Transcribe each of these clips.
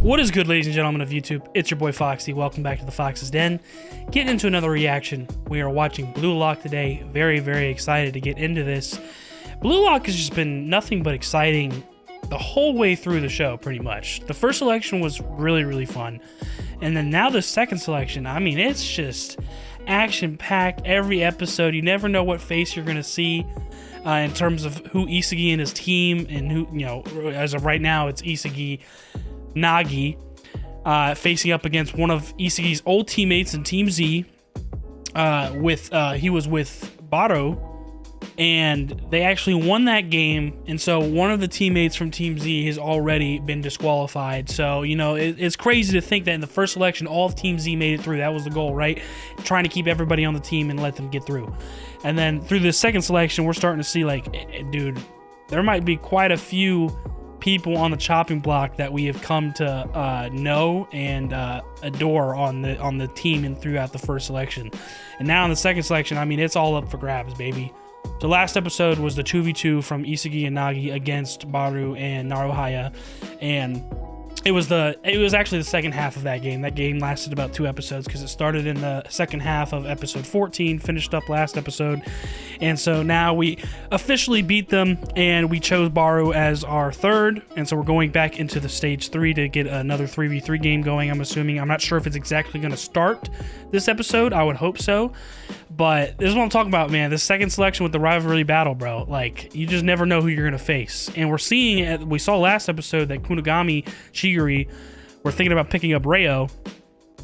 What is good, ladies and gentlemen of YouTube? It's your boy Foxy. Welcome back to the Fox's Den. Getting into another reaction. We are watching BLUELOCK today. Very, very excited to get into this. BLUELOCK has just been nothing but exciting the whole way through the show, pretty much. The first selection was really, really fun. And then now the second selection, I mean, it's just action-packed every episode. You never know what face you're going to see in terms of who Isagi and his team, and who, you know, as of right now, it's Isagi Nagi facing up against one of Isagi's old teammates in Team Z. He was with Baro, and they actually won that game. And so one of the teammates from Team Z has already been disqualified. So, you know, it's crazy to think that in the first selection, all of Team Z made it through. That was the goal, right? Trying to keep everybody on the team and let them get through. And then through the second selection, we're starting to see, like, dude, there might be quite a few people on the chopping block that we have come to know and adore on the team and throughout the first selection. And now in the second selection, I mean, it's all up for grabs, baby. So last episode was the 2v2 from Isagi and Nagi against Baru and Naruhaya, and it was actually the second half of that game. That game lasted about 2 episodes because it started in the second half of episode 14, finished up last episode. And so now we officially beat them, and we chose Baru as our third. And so we're going back into the stage 3 to get another 3v3 game going, I'm assuming. I'm not sure if it's exactly going to start this episode. I would hope so. But this is what I'm talking about, man. This second selection with the rivalry battle, bro. Like, you just never know who you're going to face. And we're seeing it. We saw last episode that Kunigami, Shigiri were thinking about picking up Reo.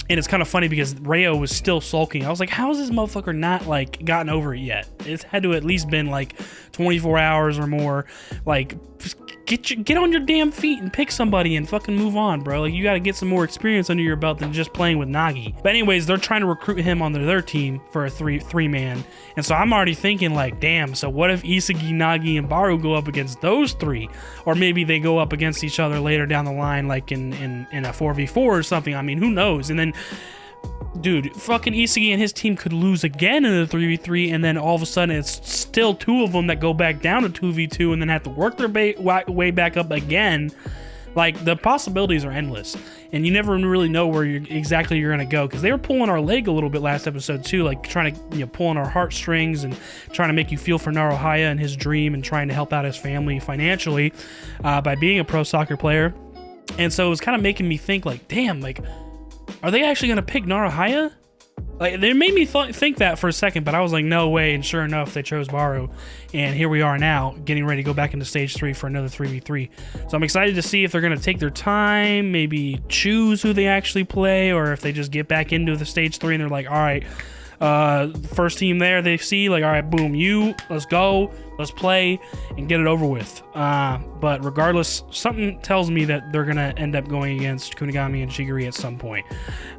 And it's kind of funny because Reo was still sulking. I was like, how is this motherfucker not, like, gotten over it yet? It's had to at least been, like, 24 hours or more. Like, get on your damn feet and pick somebody and fucking move on, bro. Like, you got to get some more experience under your belt than just playing with Nagi. But anyways, they're trying to recruit him onto their team for a three-man. And so I'm already thinking, like, damn, so what if Isagi, Nagi, and Baru go up against those three? Or maybe they go up against each other later down the line, like in a 4v4 or something. I mean, who knows? And then, dude, fucking Isagi and his team could lose again in the 3v3, and then all of a sudden it's still 2 of them that go back down to 2v2 and then have to work their way back up again. Like, the possibilities are endless, and you never really know where exactly you're gonna go, because they were pulling our leg a little bit last episode too, like trying to, you know, pulling our heartstrings and trying to make you feel for Naruhaya and his dream and trying to help out his family financially by being a pro soccer player. And so it was kind of making me think, like, damn, like, are they actually gonna pick Naruhaya? Like, they made me think that for a second, but I was like, no way. And sure enough, they chose Baru, and here we are now, getting ready to go back into stage 3 for another 3v3. So I'm excited to see if they're gonna take their time, maybe choose who they actually play, or if they just get back into the stage 3 and they're like, all right, first team there, they see, like, all right, boom, let's go, let's play and get it over with. But regardless, something tells me that they're gonna end up going against Kunigami and Shigiri at some point,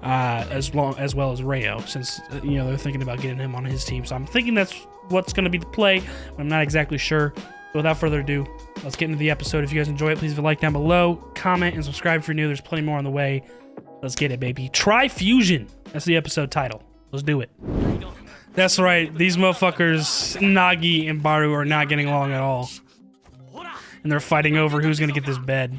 as well as Reo, since, you know, they're thinking about getting him on his team. So I'm thinking that's what's gonna be the play, but I'm not exactly sure. So without further ado, let's get into the episode. If you guys enjoy it, please leave a like down below, comment, and subscribe if you're new. There's plenty more on the way. Let's get it, baby. Tri-Fusion, that's the episode title. Let's do it. That's right, these motherfuckers, Nagi and Baru, are not getting along at all. And they're fighting over who's gonna get this bed.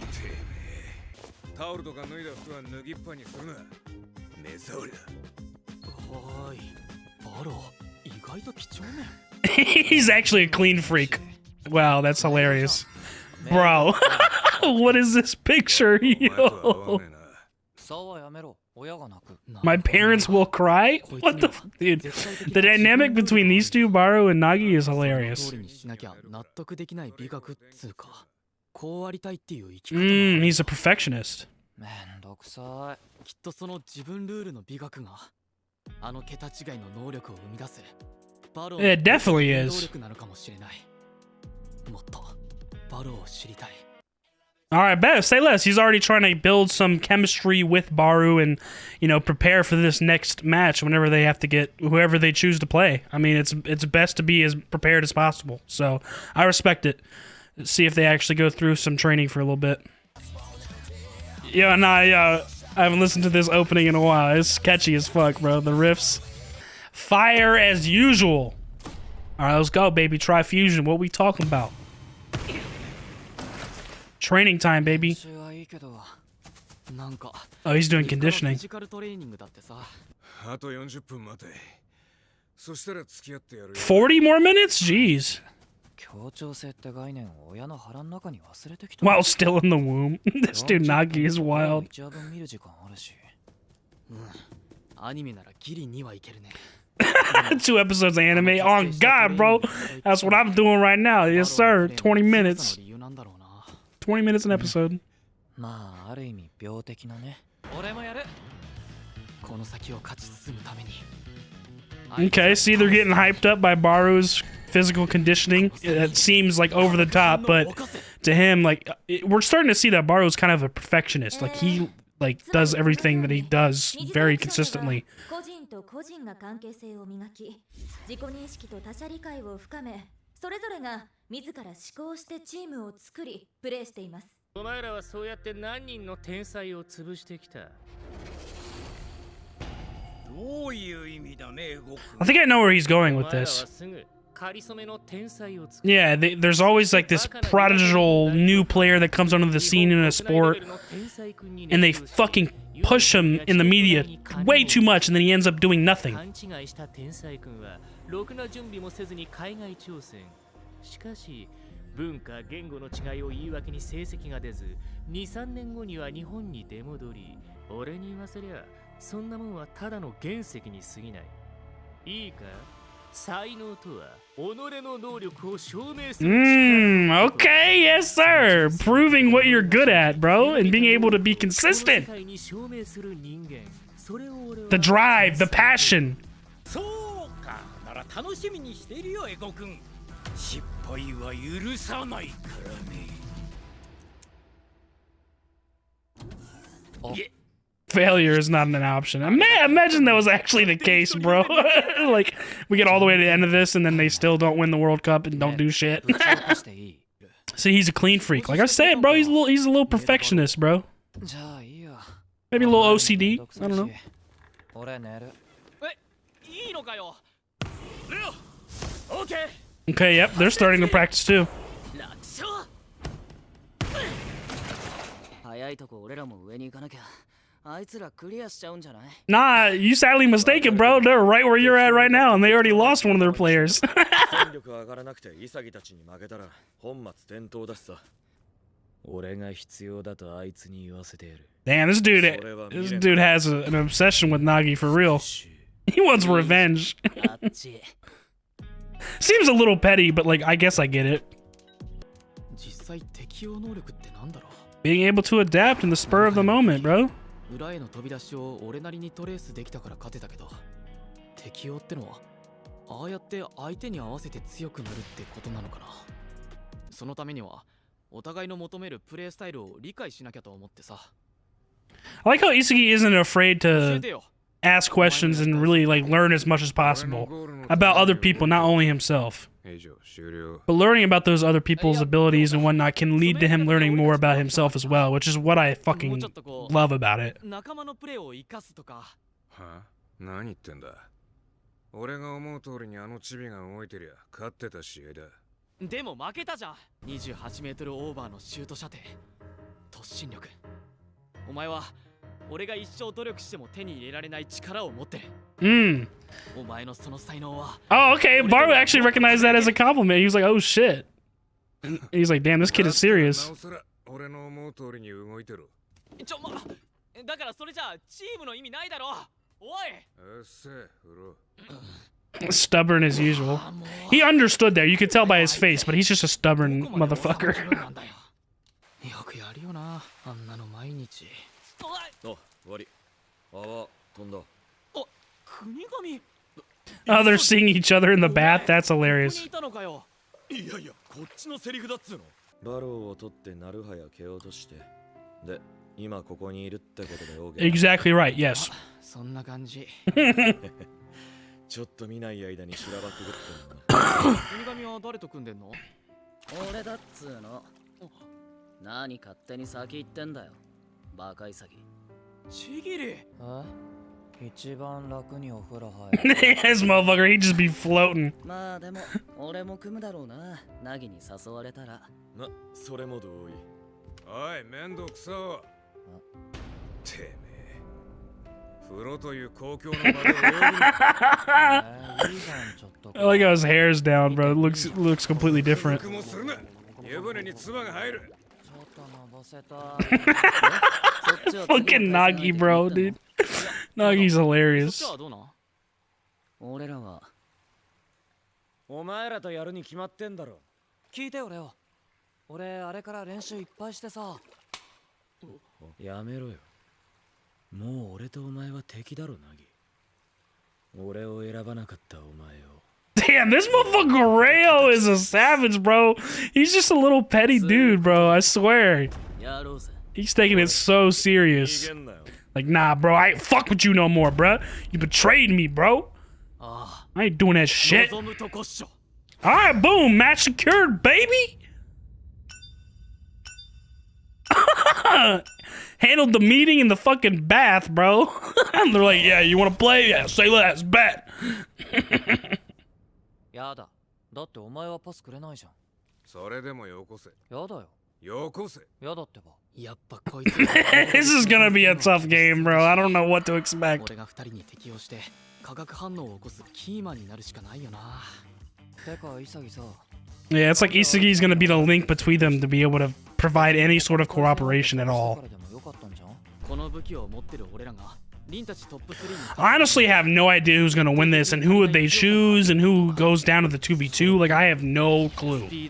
He's actually a clean freak. Wow, that's hilarious. Bro, what is this picture? Yo. My parents will cry? What the f, dude? The dynamic between these two, Baru and Nagi, is hilarious. He's a perfectionist. It definitely is. All right, bet. Say less. He's already trying to build some chemistry with Baru and, you know, prepare for this next match whenever they have to get whoever they choose to play. I mean, it's best to be as prepared as possible. So I respect it. Let's see if they actually go through some training for a little bit. Yeah, I haven't listened to this opening in a while. It's catchy as fuck, bro. The riffs, fire as usual. All right, let's go, baby. Tri-Fusion. What we talking about? Training time, baby. Oh, he's doing conditioning. 40 more minutes? Jeez. While still in the womb. This dude Nagi is wild. 2 episodes of anime. On God, bro. That's what I'm doing right now. Yes, sir. 20 minutes. 20 minutes an episode. Okay, see, they're getting hyped up by Baru's physical conditioning. It seems like over the top, but to him, like, we're starting to see that Baru's kind of a perfectionist. Like, he does everything that he does very consistently. I think I know where he's going with this. Yeah, there's always like this prodigal new player that comes onto the scene in a sport, and they fucking push him in the media way too much, and then he ends up doing nothing. Okay, yes sir. Proving what you're good at, bro, and being able to be consistent. The drive, the passion. Failure is not an option. Imagine that was actually the case, bro. Like, we get all the way to the end of this, and then they still don't win the World Cup and don't do shit. See, he's a clean freak. Like I said, bro, he's a little perfectionist, bro. Maybe a little OCD. I don't know. Okay, yep, they're starting to practice too. Nah, you sadly mistaken, bro. They're right where you're at right now, and they already lost one of their players. Damn, this dude has an obsession with Nagi for real. He wants revenge. Seems a little petty, but like, I guess I get it. Being able to adapt in the spur of the moment, bro. I like how Isugi isn't afraid to ask questions and really like learn as much as possible about other people, not only himself. But learning about those other people's abilities and whatnot can lead to him learning more about himself as well, which is what I fucking love about it. Oh, okay. Baru actually recognized that as a compliment. He was like, oh shit. And he's like, damn, this kid is serious. Stubborn as usual. He understood there. You could tell by his face, but he's just a stubborn motherfucker. Oh, they're seeing each other in the bath? That's hilarious. Exactly right, yes. This motherfucker, he just be floating. I like how his hair's down, bro. It looks completely different. Fucking Nagi, bro, dude. Nagi's hilarious. 俺らはお前らとやるに決まってんだろ。聞いてよレオ。俺あれから練習いっぱいしてさ。やめろよ。もう俺とお前は敵だろナギ。俺を選ばなかったお前を。 Damn, this motherfucker Rayo is a savage, bro. He's just a little petty dude, bro. I swear. He's taking it so serious. Like, nah, bro, I ain't fuck with you no more, bro. You betrayed me, bro. I ain't doing that shit. Alright, boom, match secured, baby. Handled the meeting in the fucking bath, bro. And they're like, yeah, you wanna play? Yeah, say less, bet. やだ。だってお前はパスくれないじゃん。それでもよこせ。やだよ。よこせ。やだってば。やっぱこいつ。This is gonna be a tough game, bro. I don't know what to expect. 俺が二人に適応して化学反応を起こすキーマンになるしかないよな。てかイサギさ。Yeah, it's like Isagi's gonna be the link between them to be able to provide any sort of cooperation at all. この武器を持ってる俺らが。I honestly have no idea who's gonna win this and who would they choose and who goes down to the 2v2. Like, I have no clue. He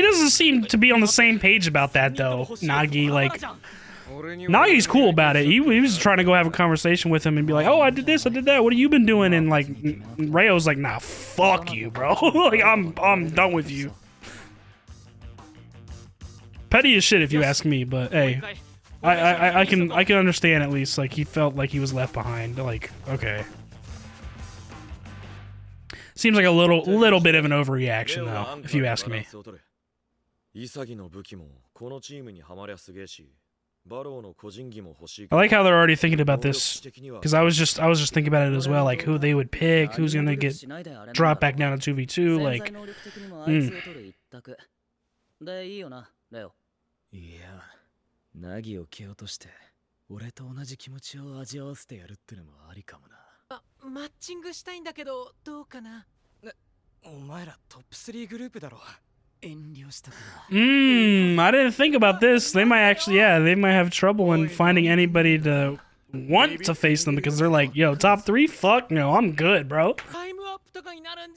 doesn't seem to be on the same page about that though, Nagi. Like, Nagi's cool about it. He was trying to go have a conversation with him and be like, oh, I did this, I did that. What have you been doing? And like, Rayo's like, nah, fuck you, bro. Like, I'm done with you. Petty as shit if you ask me, but hey, I can understand at least. Like, he felt like he was left behind. Like, okay. Seems like a little bit of an overreaction though, if you ask me. I like how they're already thinking about this, because I was just thinking about it as well, like who they would pick, who's gonna get dropped back down to 2v2, like. I didn't think about this. They might actually, yeah, they might have trouble in finding anybody to want to face them because they're like, yo, top 3? Fuck no, I'm good, bro.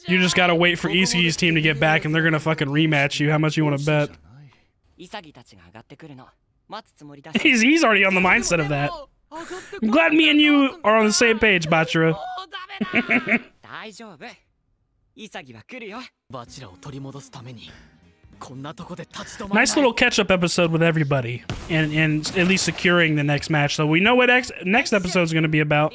You just gotta wait for Isagi's team to get back and they're gonna fucking rematch you. How much you wanna bet? He's already on the mindset of that. I'm glad me and you are on the same page, Bachira. Nice little catch-up episode with everybody, and at least securing the next match, so we know what next episode is going to be about.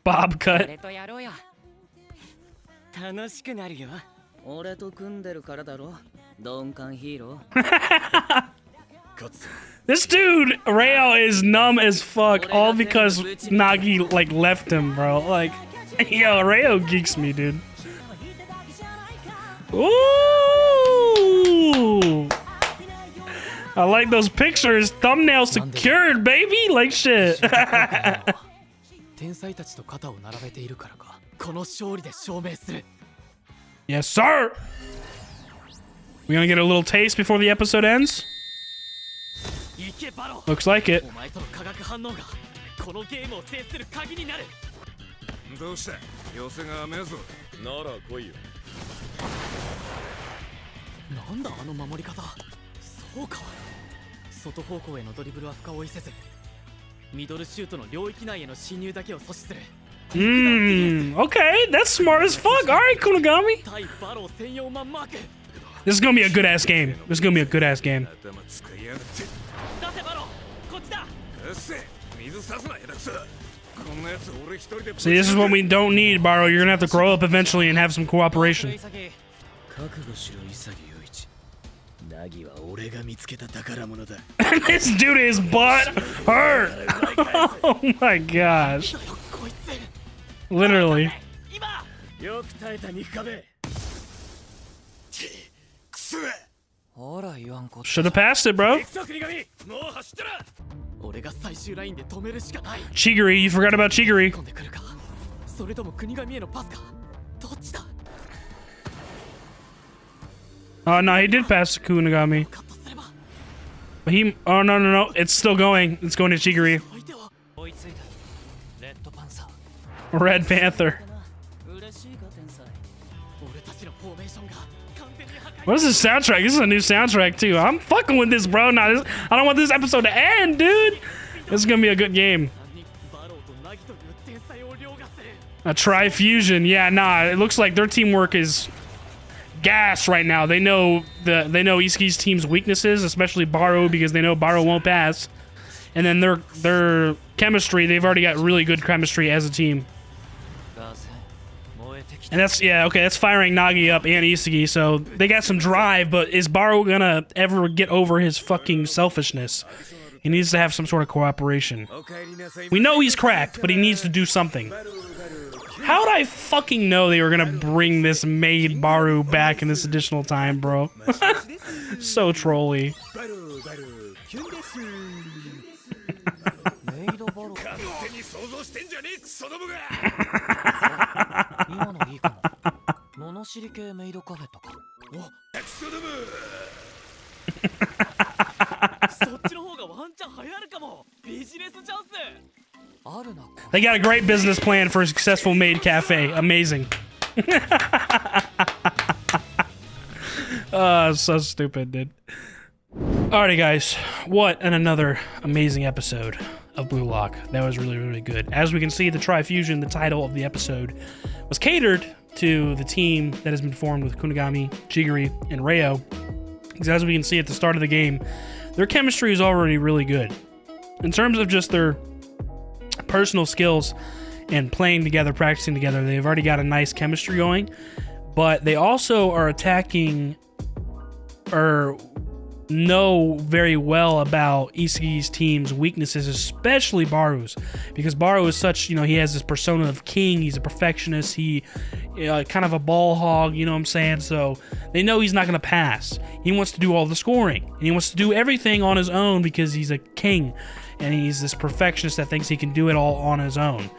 Bob cut. This dude, Rayo, is numb as fuck, all because Nagi, like, left him, bro. Like, yo, Rayo geeks me, dude. Ooh! I like those pictures. Thumbnail secured, baby! Like, shit. Yes, sir! We gonna get a little taste before the episode ends? Looks like it. Okay, that's smart as fuck. Alright, Kunigami. This is gonna be a good ass game. This is gonna be a good ass game. See, this is what we don't need, Baro. You're gonna have to grow up eventually and have some cooperation. This dude is butt hurt. Oh my gosh. Literally. よく耐えた肉壁。くそ。ほら言わんこと。Should have passed it, bro. もう走ったら。俺が最終ラインで止めるしかない。Chigiri, you forgot about Chigiri. 飛んでくるか。それとも国神へのパスか。どっちだ。Oh no, he did pass to Kunigami. But he, oh no, it's still going. It's going to Chigiri. Red Panther. What is this soundtrack? This is a new soundtrack too. I'm fucking with this, bro. I don't want this episode to end, dude. This is gonna be a good game. A tri-fusion. Yeah, nah. It looks like their teamwork is gas right now. They know Isugi's team's weaknesses, especially Baro, because they know Baro won't pass. And then their chemistry, they've already got really good chemistry as a team. And that's, yeah, okay, that's firing Nagi up and Isugi, so they got some drive, but is Baro gonna ever get over his fucking selfishness? He needs to have some sort of cooperation. We know he's cracked, but he needs to do something. How did I fucking know they were gonna bring this maid Baru back in this additional time, bro? So trolly. They got a great business plan for a successful maid cafe. Amazing. So stupid, dude. Alrighty, guys. What another amazing episode of Blue Lock. That was really, really good. As we can see, the Tri-Fusion, the title of the episode, was catered to the team that has been formed with Kunigami, Chigiri, and Reo. Because as we can see at the start of the game, their chemistry is already really good. In terms of just their personal skills and playing together, practicing together, they've already got a nice chemistry going. But they also are attacking, or know very well about Isugi's team's weaknesses, especially Baru's, because Baru is such, he has this persona of king. He's a perfectionist. He kind of a ball hog, you know what I'm saying? So they know he's not going to pass. He wants to do all the scoring, and he wants to do everything on his own because he's a king, and he's this perfectionist that thinks he can do it all on his own.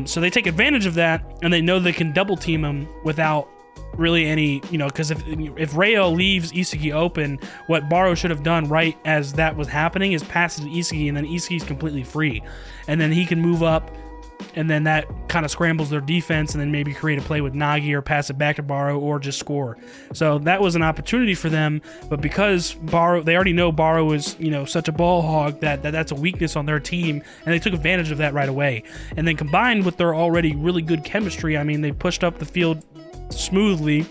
So they take advantage of that, and they know they can double team him without really any, because if Reo leaves Isugi open, what Baro should have done right as that was happening is pass it to Isugi, and then Isugi's completely free, and then he can move up, and then that kind of scrambles their defense, and then maybe create a play with Nagi or pass it back to Baro or just score. So that was an opportunity for them, but because Baro, they already know Baro is such a ball hog that's a weakness on their team, and they took advantage of that right away. And then combined with their already really good chemistry, I mean, they pushed up the field smoothly,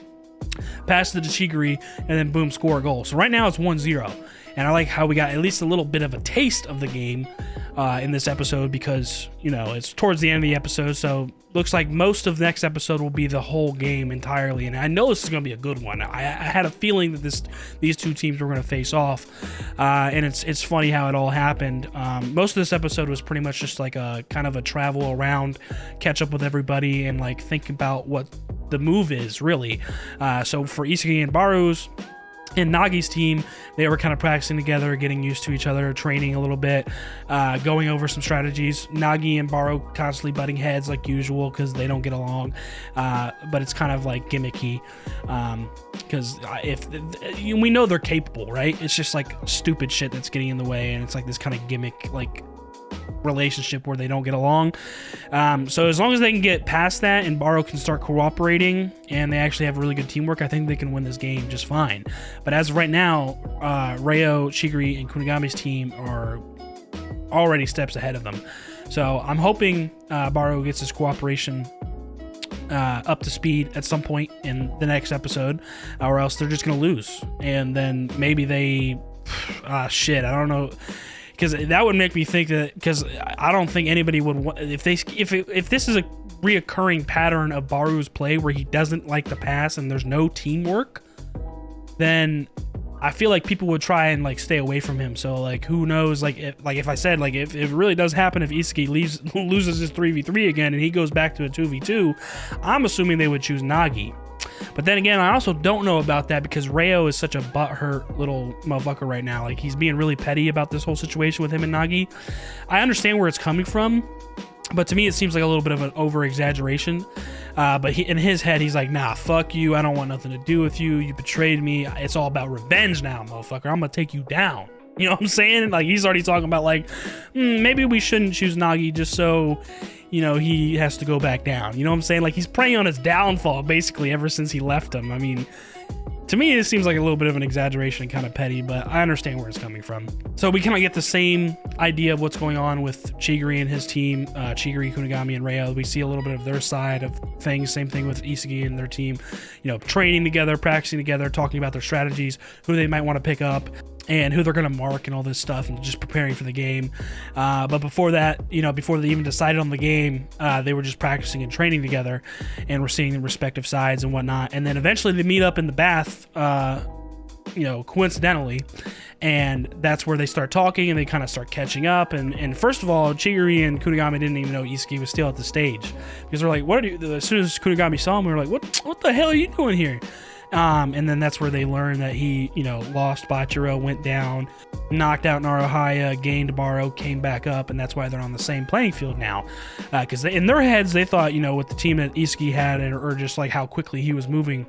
passed it to Chigiri, and then boom, score a goal. So right now it's 1-0, and I like how we got at least a little bit of a taste of the game in this episode, because it's towards the end of the episode, so looks like most of the next episode will be the whole game entirely, and I know this is going to be a good one. I had a feeling that these two teams were going to face off, and it's funny how it all happened. Most of this episode was pretty much just like a kind of a travel around, catch up with everybody, and like think about what the move is really. So for Isugi and Baru's and Nagi's team, they were kind of practicing together, getting used to each other, training a little bit, going over some strategies. Nagi and Baro constantly butting heads like usual because they don't get along, but it's kind of like gimmicky, because we know they're capable, right? It's just like stupid shit that's getting in the way, and it's like this kind of gimmick like relationship where they don't get along. So as long as they can get past that and Baro can start cooperating and they actually have really good teamwork, I think they can win this game just fine. But as of right now, Reo, Chigiri, and Kunigami's team are already steps ahead of them. So I'm hoping Baro gets his cooperation up to speed at some point in the next episode, or else they're just gonna lose. And then maybe they shit, I don't know, because that would make me think that, because I don't think anybody would want, if this is a reoccurring pattern of Baru's play where he doesn't like the pass and there's no teamwork, then I feel like people would try and like stay away from him. So like, who knows? Like if I said like if it really does happen, if Isuki loses his 3v3 again and he goes back to a 2v2, I'm assuming they would choose Nagi. But then again, I also don't know about that because Reo is such a butthurt little motherfucker right now. Like, he's being really petty about this whole situation with him and Nagi. I understand where it's coming from, but to me, it seems like a little bit of an over-exaggeration. But in his head, he's like, nah, fuck you. I don't want nothing to do with you. You betrayed me. It's all about revenge now, motherfucker. I'm gonna take you down. You know what I'm saying? Like, he's already talking about, like, maybe we shouldn't choose Nagi just so, you know, he has to go back down. You know what I'm saying? Like, he's preying on his downfall, basically, ever since he left him. I mean, to me, it seems like a little bit of an exaggeration and kind of petty, but I understand where it's coming from. So we kind of get the same idea of what's going on with Chigiri and his team, Chigiri, Kunigami, and Reo. We see a little bit of their side of things. Same thing with Isuki and their team, you know, training together, practicing together, talking about their strategies, who they might want to pick up, and who they're going to mark and all this stuff, and just preparing for the game. But before that, you know, before they even decided on the game, they were just practicing and training together, and we're seeing the respective sides and whatnot. And then eventually they meet up in the bath, you know, coincidentally, and that's where they start talking and they kind of start catching up. And first of all, Chigiri and Kunigami didn't even know Isuki was still at the stage, because they're like, what are you? As soon as Kunigami saw him, we were like, what the hell are you doing here? And then that's where they learn that he, you know, lost Bachiro, went down, knocked out Naruhaya, gained Baro, came back up, and that's why they're on the same playing field now. Because in their heads, they thought, you know, with the team that Isuki had, or just like how quickly he was moving,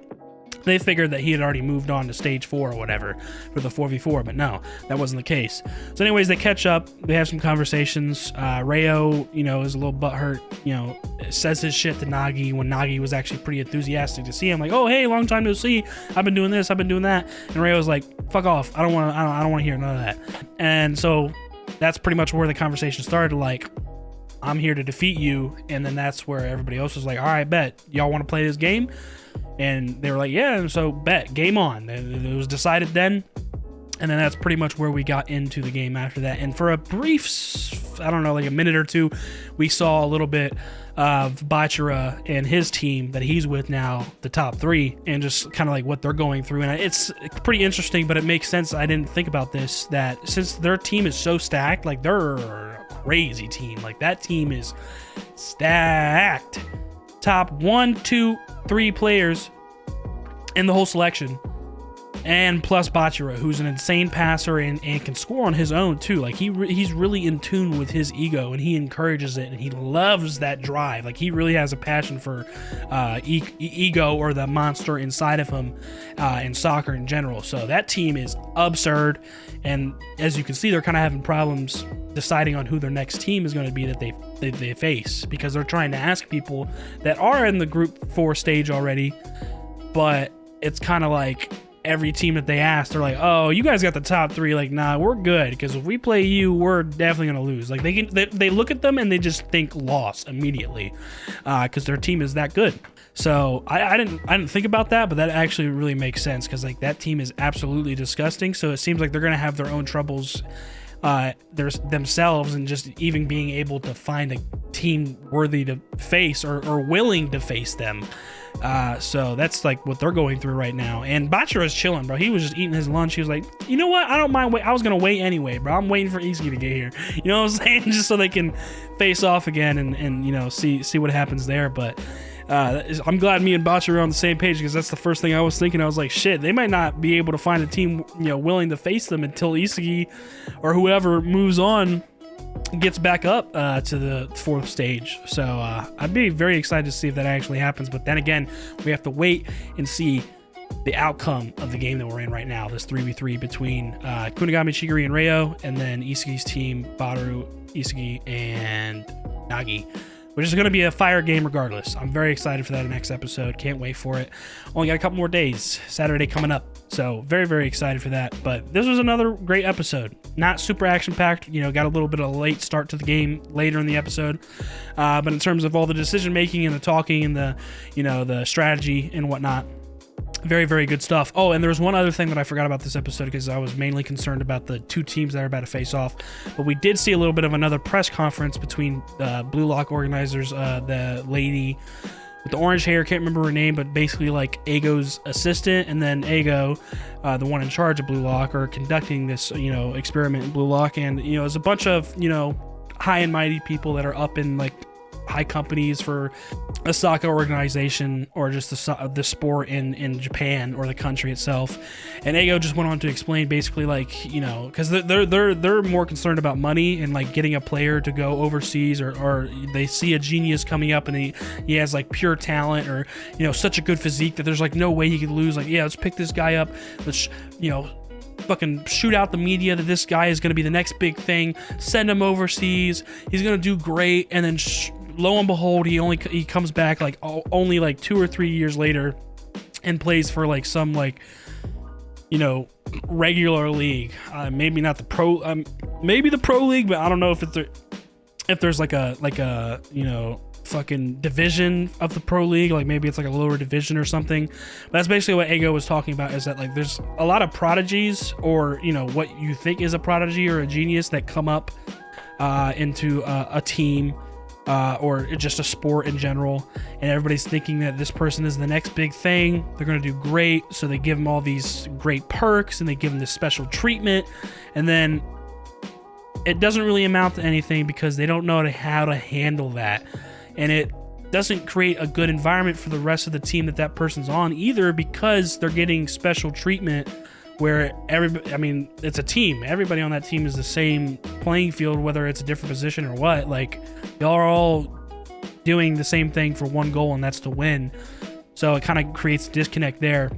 they figured that he had already moved on to stage 4 or whatever for the 4v4, but no, that wasn't the case. So anyways, they catch up, they have some conversations. Reo, you know, is a little butthurt, you know, says his shit to Nagi when Nagi was actually pretty enthusiastic to see him, like, oh, hey, long time no see, I've been doing this, I've been doing that. And Reo's like, fuck off, I don't want to hear none of that. And so that's pretty much where the conversation started, like, I'm here to defeat you. And then that's where everybody else was like, all right, bet, y'all want to play this game? And they were like, yeah, and so bet, game on. It was decided then. And then that's pretty much where we got into the game after that. And for a brief, I don't know, like a minute or two, we saw a little bit of Bachira and his team that he's with now, the top 3, and just kind of like what they're going through. And it's pretty interesting, but it makes sense. I didn't think about this, that since their team is so stacked, like they're a crazy team. Like that team is stacked. Top 1, 2, 3 players in the whole selection, and plus Bachira, who's an insane passer and can score on his own too. Like he's really in tune with his ego, and he encourages it, and he loves that drive. Like he really has a passion for ego, or the monster inside of him, in soccer in general. So that team is absurd, and as you can see, they're kind of having problems deciding on who their next team is going to be that they face, because they're trying to ask people that are in the group 4 stage already, but it's kind of like every team that they ask, they're like, oh, you guys got the top 3, like, nah, we're good, because if we play you, we're definitely gonna lose. Like they look at them and they just think loss immediately, because their team is that good. So I didn't think about that, but that actually really makes sense, because like that team is absolutely disgusting. So it seems like they're gonna have their own troubles themselves, and just even being able to find a team worthy to face, or willing to face them. So that's like what they're going through right now. And Bachira's chilling, bro. He was just eating his lunch. He was like, you know what? I don't mind wait. I was gonna wait anyway, bro. I'm waiting for Isuki to get here. You know what I'm saying? Just so they can face off again, and you know, see what happens there. But I'm glad me and Bachira are on the same page, because that's the first thing I was thinking. I was like, shit, they might not be able to find a team, you know, willing to face them until Isuki or whoever moves on gets back up to the 4th stage. So I'd be very excited to see if that actually happens. But then again, we have to wait and see the outcome of the game that we're in right now, this 3v3 between Kunigami, Chigiri, and Reo, and then Isuki's team, Baru, Isuki, and Nagi, which is going to be a fire game regardless. I'm very excited for that next episode. Can't wait for it. Only got a couple more days. Saturday coming up. So very, very excited for that. But this was another great episode. Not super action-packed. You know, got a little bit of a late start to the game later in the episode. But in terms of all the decision-making and the talking and the, you know, the strategy and whatnot, very, very good stuff. Oh, and there's one other thing that I forgot about this episode, because I was mainly concerned about the 2 teams that are about to face off. But we did see a little bit of another press conference between BLUELOCK organizers, the lady with the orange hair. Can't remember her name, but basically like Ago's assistant, and then Ago, the one in charge of Blue Lock, are conducting this, experiment in Blue Lock. And, there's a bunch of, high and mighty people that are up in like high companies for a soccer organization or just the sport in Japan or the country itself. And Ego just went on to explain basically like, because they're more concerned about money and like getting a player to go overseas, or they see a genius coming up and he has like pure talent, or such a good physique that there's like no way he could lose. Like, yeah, let's pick this guy up, let's fucking shoot out the media that this guy is going to be the next big thing, send him overseas, he's going to do great, and then lo and behold, he comes back like only like 2 or 3 years later and plays for like some like regular league, maybe not the pro, maybe the pro league, but I don't know if there's like a fucking division of the pro league, like maybe it's like a lower division or something. But that's basically what Ego was talking about, is that like there's a lot of prodigies, or what you think is a prodigy or a genius, that come up into a team or just a sport in general, and everybody's thinking that this person is the next big thing, they're going to do great, so they give them all these great perks and they give them this special treatment, and then it doesn't really amount to anything because they don't know how to handle that. And it doesn't create a good environment for the rest of the team that person's on either, because they're getting special treatment where it's a team. Everybody on that team is the same playing field, whether it's a different position or what. Like, y'all are all doing the same thing for one goal, and that's to win. So it kind of creates a disconnect there.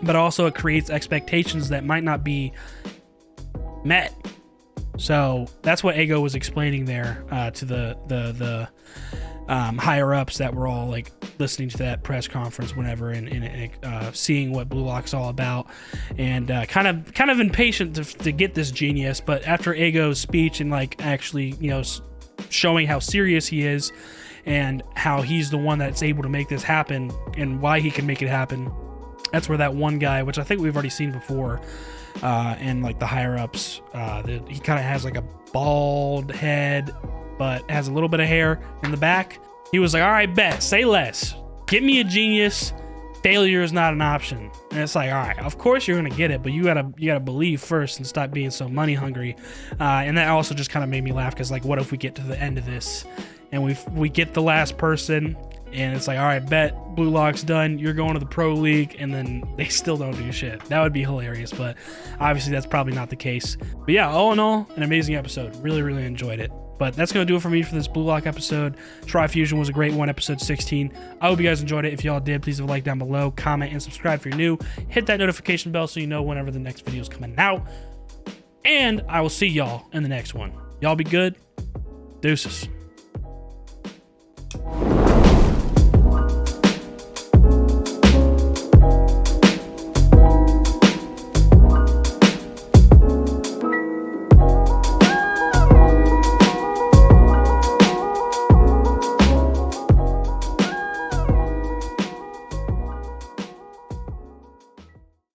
But also it creates expectations that might not be met. So that's what Ego was explaining there to the higher ups that were all like listening to that press conference whenever, and seeing what Blue Lock's all about, and kind of impatient to get this genius. But after Ego's speech and like actually showing how serious he is and how he's the one that's able to make this happen and why he can make it happen, that's where that one guy, which I think we've already seen before, and like the higher ups, he kind of has like a bald head but has a little bit of hair in the back. He was like, all right, bet, say less, get me a genius, failure is not an option. And it's like, all right, of course you're gonna get it, but you gotta believe first and stop being so money hungry. And that also just kind of made me laugh, because like, what if we get to the end of this and we get the last person, and it's like, all right, bet, Blue Lock's done, you're going to the pro league, and then they still don't do shit. That would be hilarious, but obviously that's probably not the case. But yeah, all in all, an amazing episode. Really, really enjoyed it. But that's going to do it for me for this Blue Lock episode. Tri-Fusion was a great one, episode 16. I hope you guys enjoyed it. If y'all did, please leave a like down below, comment, and subscribe if you're new. Hit that notification bell so you know whenever the next video is coming out. And I will see y'all in the next one. Y'all be good. Deuces.